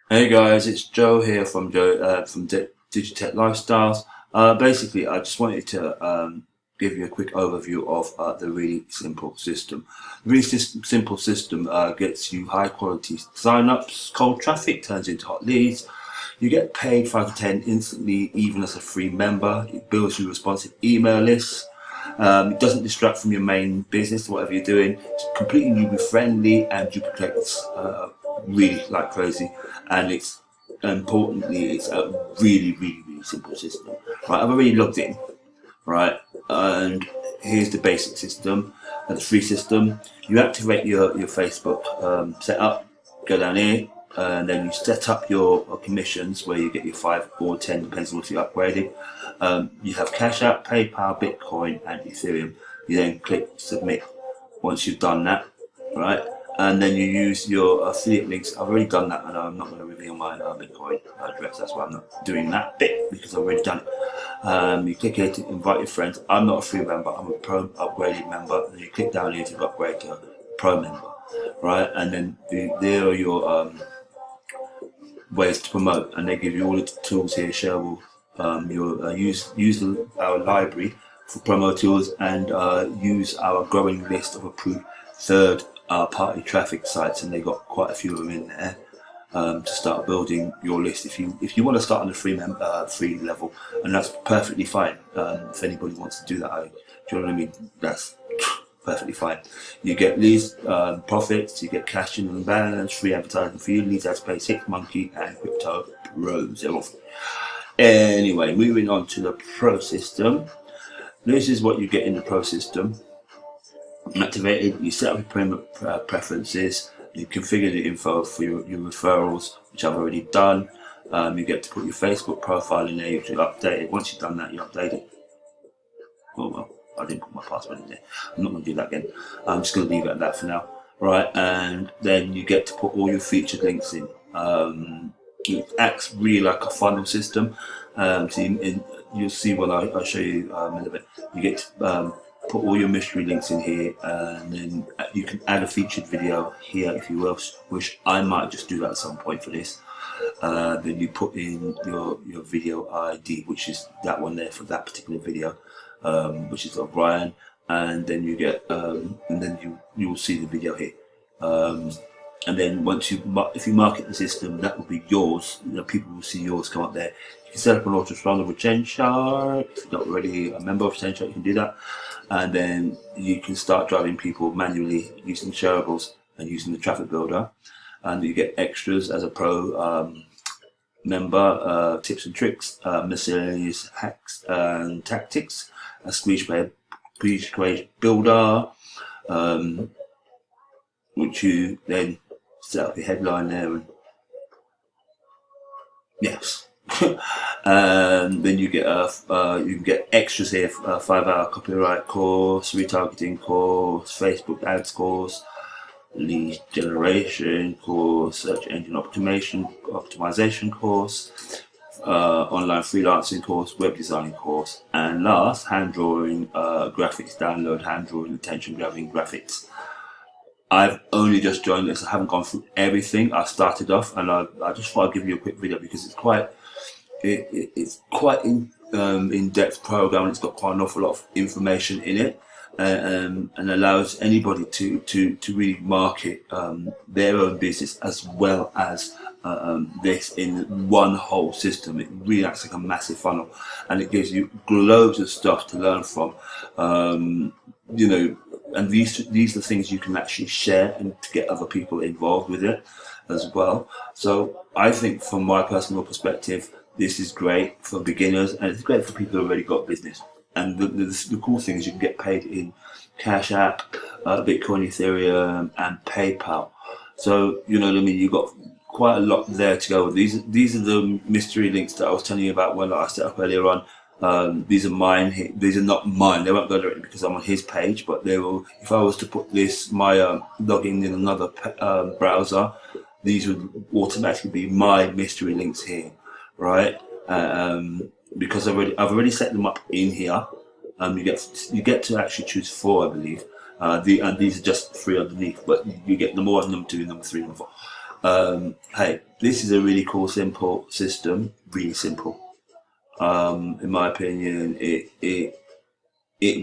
Hey guys, it's Joe here from Digitech Lifestyles. Basically, I just wanted to give you a quick overview of the really simple system. The really simple system gets you high quality sign-ups, cold traffic turns into hot leads. You get paid 5 to 10 instantly, even as a free member. It builds you responsive email lists. It doesn't distract from your main business, whatever you're doing. It's completely user friendly and duplicates really like crazy. And it's importantly, it's a really simple system. Right, I've already logged in. Right, and here's the basic system, the free system. You activate your Facebook setup. Go down here, and then you set up your commissions where you get your 5 or 10, depends on what you're upgrading. You have Cash App, PayPal, Bitcoin, and Ethereum. You then click submit once you've done that, right? And then you use your affiliate links. I've already done that, and I'm not going to reveal my Bitcoin address. That's why I'm not doing that bit, because I've already done it. You click here to invite your friends. I'm not a free member, I'm a pro upgraded member. And you click down here to upgrade to pro member, right? And then there are your ways to promote, and they give you all the tools here shareable. You'll use our library for promo tools, and use our growing list of approved third party traffic sites, and they got quite a few of them in there. To start building your list if you want to start on the free level, and that's perfectly fine. If anybody wants to do that, do you know what I mean? That's perfectly fine. You get leads, profits, you get cash in and balance, free advertising for you, leads as pay, 6 Monkey, and Crypto Pros. Anyway, moving on to the Pro system. This is what you get in the Pro system. Activated, you set up your payment preferences, you configure the info for your referrals, which I've already done. You get to put your Facebook profile in there, you can update it. Once you've done that, you update it. Oh well, I didn't put my password in there. I'm not going to do that again. I'm just going to leave it at that for now. Right, and then you get to put all your featured links in. It acts really like a funnel system. You'll see when I show you in a bit. You get to put all your mystery links in here, and then you can add a featured video here if you wish. I might just do that at some point for this. Then you put in your video ID, which is that one there for that particular video, which is of Brian, and then you get and then you will see the video here. And then if you market the system, that will be yours. People will see yours come up there. You can set up an autoresponder with Chart. If you're not already a member of Chart, you can do that. And then you can start driving people manually using shareables and using the traffic builder. And you get extras as a pro member, tips and tricks, miscellaneous hacks and tactics, a squeeze page builder, which you then set up your headline there, and yes. Then you get you can get extras here: 5-hour copyright course, retargeting course, Facebook ads course, lead generation course, search engine optimization course, online freelancing course, web design course, and last, hand drawing graphics download, hand drawing attention grabbing graphics. I've only just joined this. I haven't gone through everything. I started off, and I just thought I'd give you a quick video because it's quite in depth program. It's got quite an awful lot of information in it, and allows anybody to really market their own business as well as this in one whole system. It really acts like a massive funnel, and it gives you loads of stuff to learn from. And these are things you can actually share and to get other people involved with it as well. So I think from my personal perspective, this is great for beginners, and it's great for people who already got business. And the cool thing is you can get paid in Cash App, Bitcoin, Ethereum, and PayPal. So, you know what I mean? You've got quite a lot there to go with. These are the mystery links that I was telling you about when I set up earlier on. These are mine. These are not mine. They won't go directly because I'm on his page, but they will. If I was to put my login in another browser, these would automatically be my mystery links here, right? Because I've already set them up in here. You get to actually choose 4, I believe. And these are just 3 underneath, but you get number 1, number 2, number 3, number 4. Hey, this is a really cool, simple system. Really simple. In my opinion, it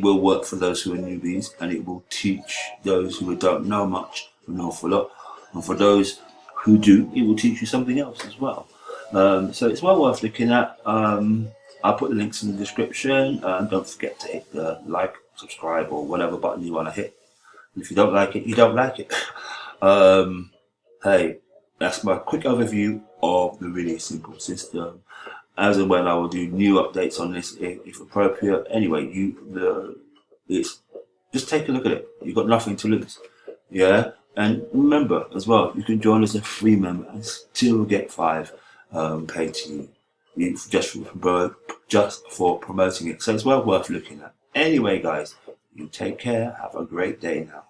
will work for those who are newbies, and it will teach those who don't know much an awful lot. And for those who do, it will teach you something else as well. So it's well worth looking at. I'll put the links in the description. Don't forget to hit the like, subscribe, or whatever button you want to hit. If you don't like it, you don't like it. Hey, that's my quick overview of the really simple system. As and when I will do new updates on this, if appropriate. Anyway, it's just take a look at it. You've got nothing to lose. Yeah, and remember as well, you can join as a free member and still get 5 paid to you. Just for promoting it. So it's well worth looking at. Anyway, guys, you take care. Have a great day now.